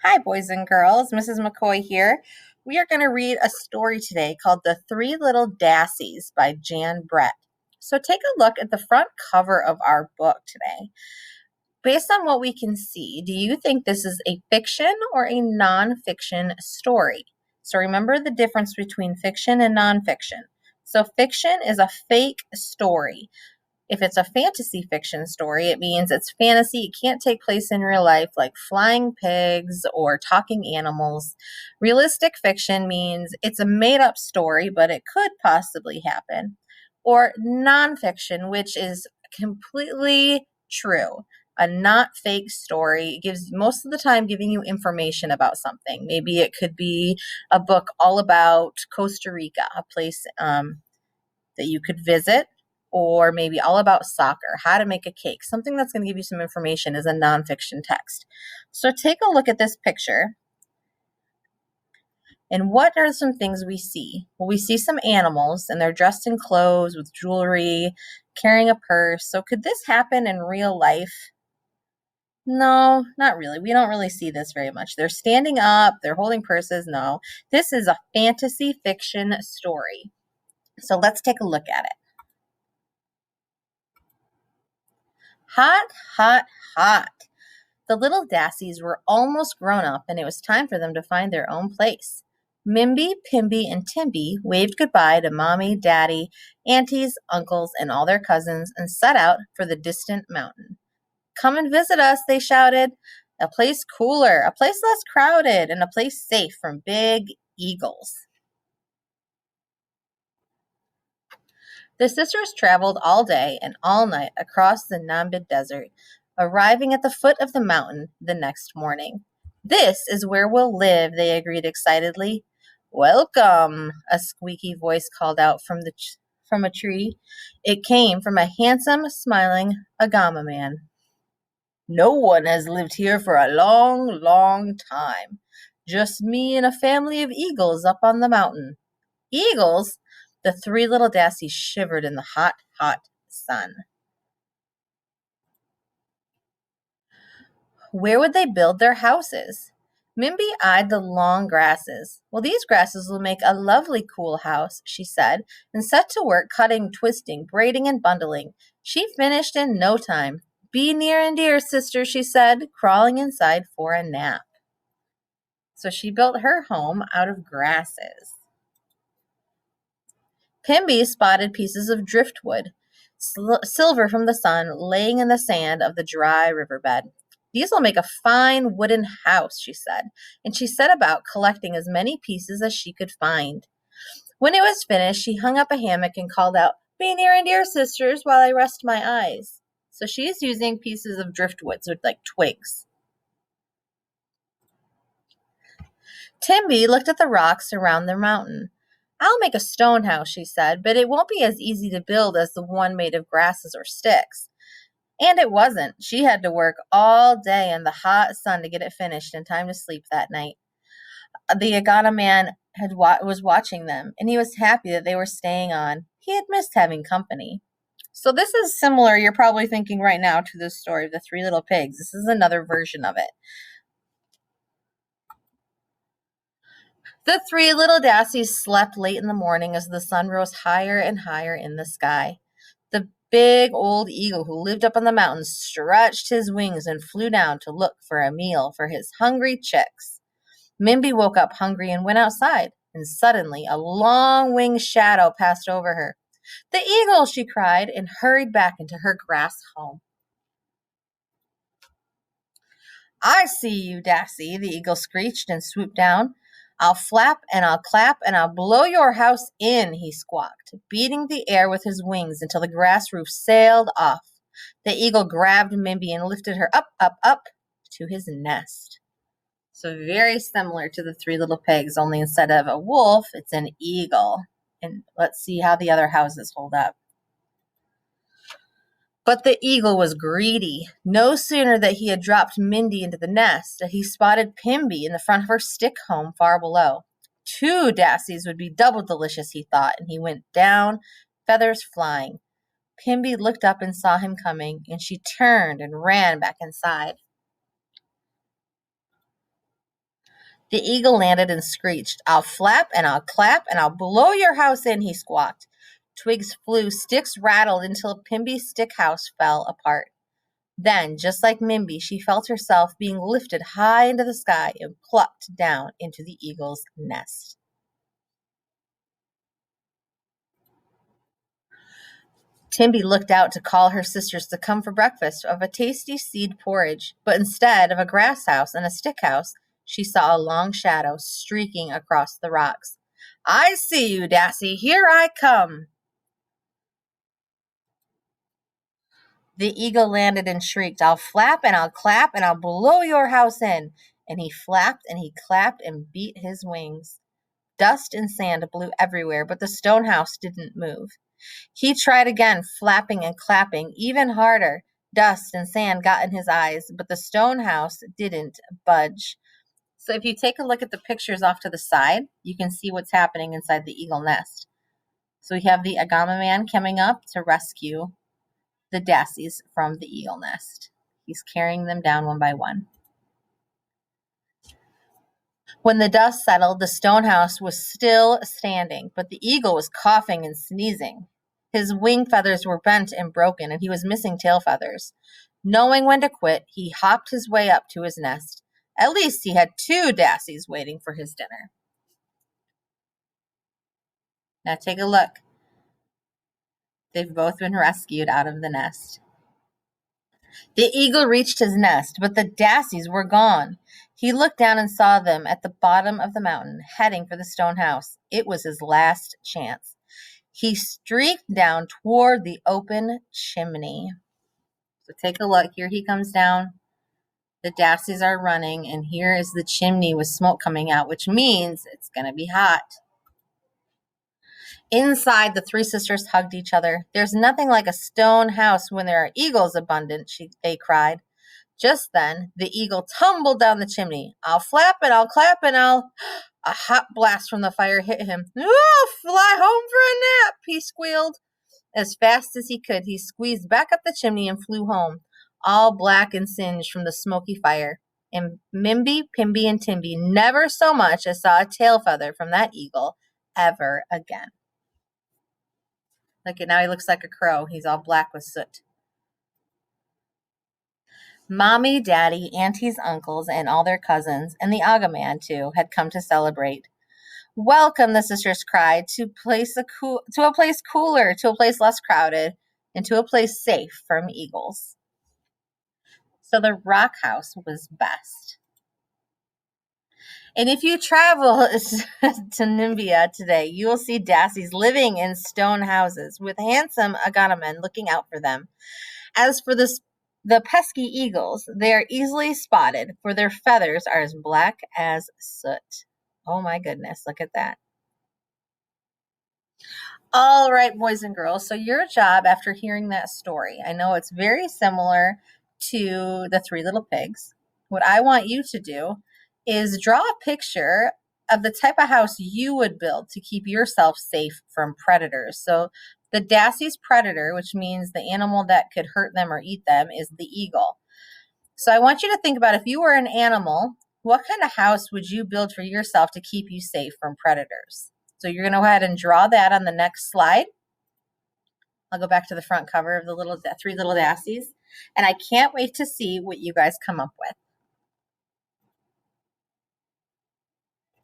Hi, boys and girls. Mrs. McCoy here. We are going to read a story today called The Three Little Dassies by Jan Brett. So take a look at the front cover of our book today. Based on what we can see, do you think this is a fiction or a nonfiction story? So remember the difference between fiction and nonfiction. So fiction is a fake story. If it's a fantasy fiction story, it means it's fantasy. It can't take place in real life, like flying pigs or talking animals. Realistic fiction means it's a made up story, but it could possibly happen. Or nonfiction, which is completely true. A not fake story. It gives most of the time giving you information about something. Maybe it could be a book all about Costa Rica, a place that you could visit, or maybe all about soccer, how to make a cake. Something that's going to give you some information is a nonfiction text. So take a look at this picture. And what are some things we see? Well, we see some animals, and they're dressed in clothes with jewelry, carrying a purse. So could this happen in real life? No, not really. We don't really see this very much. They're standing up, they're holding purses. No, this is a fantasy fiction story. So let's take a look at it. Hot, hot, hot. The little Dassies were almost grown up, and it was time for them to find their own place. Mimby, Pimby, and Timby waved goodbye to Mommy, Daddy, aunties, uncles, and all their cousins and set out for the distant mountain. Come and visit us, they shouted. A place cooler, a place less crowded, and a place safe from big eagles. The sisters traveled all day and all night across the Nambid Desert, arriving at the foot of the mountain the next morning. This is where we'll live, they agreed excitedly. Welcome, a squeaky voice called out from a tree. It came from a handsome, smiling Agama man. No one has lived here for a long, long time. Just me and a family of eagles up on the mountain. Eagles? The three little Dassies shivered in the hot, hot sun. Where would they build their houses? Mimby eyed the long grasses. Well, these grasses will make a lovely cool house, she said, and set to work cutting, twisting, braiding, and bundling. She finished in no time. Be near and dear, sister, she said, crawling inside for a nap. So she built her home out of grasses. Pimby spotted pieces of driftwood, silver from the sun, laying in the sand of the dry riverbed. These will make a fine wooden house, she said, and she set about collecting as many pieces as she could find. When it was finished, she hung up a hammock and called out, Be near and dear, sisters, while I rest my eyes. So she's using pieces of driftwood, so it's like twigs. Timby looked at the rocks around the mountain. I'll make a stone house, she said, but it won't be as easy to build as the one made of grasses or sticks. And it wasn't. She had to work all day in the hot sun to get it finished in time to sleep that night. The Agana man was watching them, and he was happy that they were staying on. He had missed having company. So this is similar, you're probably thinking right now, to the story of the Three Little Pigs. This is another version of it. The three little Dassies slept late in the morning as the sun rose higher and higher in the sky. The big old eagle who lived up on the mountain stretched his wings and flew down to look for a meal for his hungry chicks. Mimby woke up hungry and went outside, and suddenly a long winged shadow passed over her. The eagle, she cried, and hurried back into her grass home. I see you, Dassie, the eagle screeched and swooped down. I'll flap and I'll clap and I'll blow your house in, he squawked, beating the air with his wings until the grass roof sailed off. The eagle grabbed Mimby and lifted her up, up, up to his nest. So very similar to the Three Little Pigs, only instead of a wolf, it's an eagle. And let's see how the other houses hold up. But the eagle was greedy. No sooner that he had dropped Mindy into the nest, that he spotted Pimby in the front of her stick home far below. Two Dassies would be double delicious, he thought, and he went down, feathers flying. Pimby looked up and saw him coming, and she turned and ran back inside. The eagle landed and screeched. I'll flap and I'll clap and I'll blow your house in, he squawked. Twigs flew, sticks rattled until Pimby's stick house fell apart. Then, just like Mimby, she felt herself being lifted high into the sky and plucked down into the eagle's nest. Timby looked out to call her sisters to come for breakfast of a tasty seed porridge, but instead of a grass house and a stick house, she saw a long shadow streaking across the rocks. I see you, Dassie. Here I come. The eagle landed and shrieked, I'll flap and I'll clap and I'll blow your house in. And he flapped and he clapped and beat his wings. Dust and sand blew everywhere, but the stone house didn't move. He tried again, flapping and clapping even harder. Dust and sand got in his eyes, but the stone house didn't budge. So if you take a look at the pictures off to the side, you can see what's happening inside the eagle nest. So we have the Agama man coming up to rescue the Dassies from the eagle nest. He's carrying them down one by one. When the dust settled, the stone house was still standing, but the eagle was coughing and sneezing. His wing feathers were bent and broken, and he was missing tail feathers. Knowing when to quit, he hopped his way up to his nest. At least he had two Dassies waiting for his dinner. Now take a look. They've both been rescued out of the nest. The eagle reached his nest, but the Dassies were gone. He looked down and saw them at the bottom of the mountain, heading for the stone house. It was his last chance. He streaked down toward the open chimney. So take a look. Here he comes down. The Dassies are running, and here is the chimney with smoke coming out, which means it's going to be hot. Inside, the three sisters hugged each other. There's nothing like a stone house when there are eagles abundant, they cried. Just then, the eagle tumbled down the chimney. I'll flap and I'll clap and I'll... A hot blast from the fire hit him. Oh, fly home for a nap, he squealed. As fast as he could, he squeezed back up the chimney and flew home, all black and singed from the smoky fire. And Mimby, Pimby, and Timby never so much as saw a tail feather from that eagle ever again. Look at now, he looks like a crow. He's all black with soot. Mommy, Daddy, aunties, uncles, and all their cousins, and the Aga man, too, had come to celebrate. Welcome, the sisters cried, to a place cooler, to a place less crowded, and to a place safe from eagles. So the rock house was best. And if you travel to Nimbia today, you will see Dassies living in stone houses with handsome Aganamen looking out for them. As for the pesky eagles, they are easily spotted, for their feathers are as black as soot. Oh my goodness, look at that. All right, boys and girls. So your job after hearing that story, I know it's very similar to the Three Little Pigs. What I want you to do is draw a picture of the type of house you would build to keep yourself safe from predators. So the Dassie's predator, which means the animal that could hurt them or eat them, is the eagle. So I want you to think about if you were an animal, what kind of house would you build for yourself to keep you safe from predators? So you're going to go ahead and draw that on the next slide. I'll go back to the front cover of the Three Little Dassies. And I can't wait to see what you guys come up with.